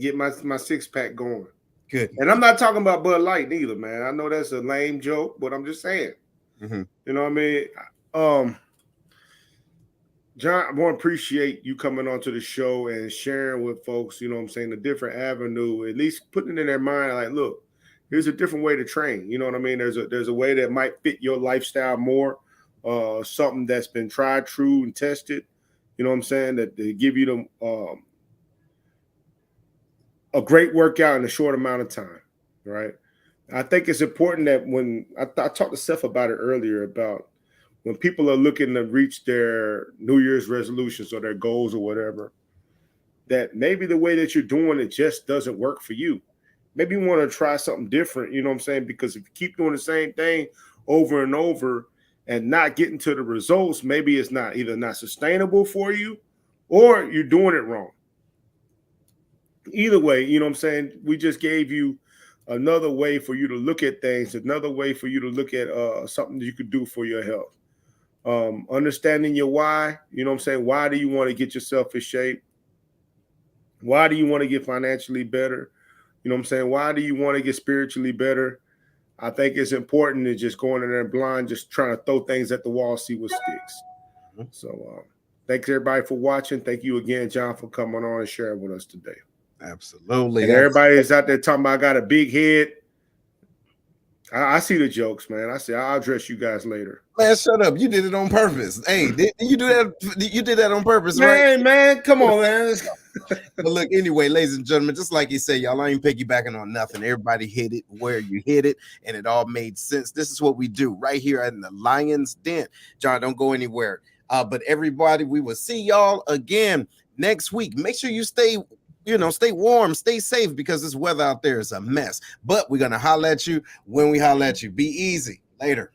get my six-pack going. Good. And I'm not talking about Bud Light neither, man. I know that's a lame joke, but I'm just saying. You know what I mean? John, I want to appreciate you coming onto the show and sharing with folks, you know what I'm saying, a different avenue, at least putting it in their mind, like, look, here's a different way to train. You know what I mean? There's a way that might fit your lifestyle more, something that's been tried, true, and tested. You know what I'm saying? That they give you a great workout in a short amount of time, right? I think it's important that when I talked to Seth about it earlier, about when people are looking to reach their New Year's resolutions or their goals or whatever, that maybe the way that you're doing it just doesn't work for you. Maybe you want to try something different, you know what I'm saying? Because if you keep doing the same thing over and over and not getting to the results, maybe it's either not sustainable for you or you're doing it wrong. Either way, you know what I'm saying? We just gave you another way for you to look at things, another way for you to look at something that you could do for your health. Understanding your why, you know what I'm saying? Why do you want to get yourself in shape? Why do you want to get financially better? You know what I'm saying? Why do you want to get spiritually better? I think it's important to just going in there blind, just trying to throw things at the wall, see what sticks. So thanks everybody for watching. Thank you again, John, for coming on and sharing with us today. Absolutely. And everybody is out there talking about I got a big head. I see the jokes, man. I'll address you guys later. Man, shut up. You did it on purpose. Hey, did you do that? You did that on purpose, right? Man, come on, man. But look, anyway, ladies and gentlemen, just like he said, y'all, I ain't piggybacking on nothing. Everybody hit it where you hit it, and it all made sense. This is what we do right here in the Lion's Den. John, don't go anywhere. But everybody, we will see y'all again next week. Make sure you stay warm, stay safe, because this weather out there is a mess. But we're going to holler at you when we holler at you. Be easy. Later.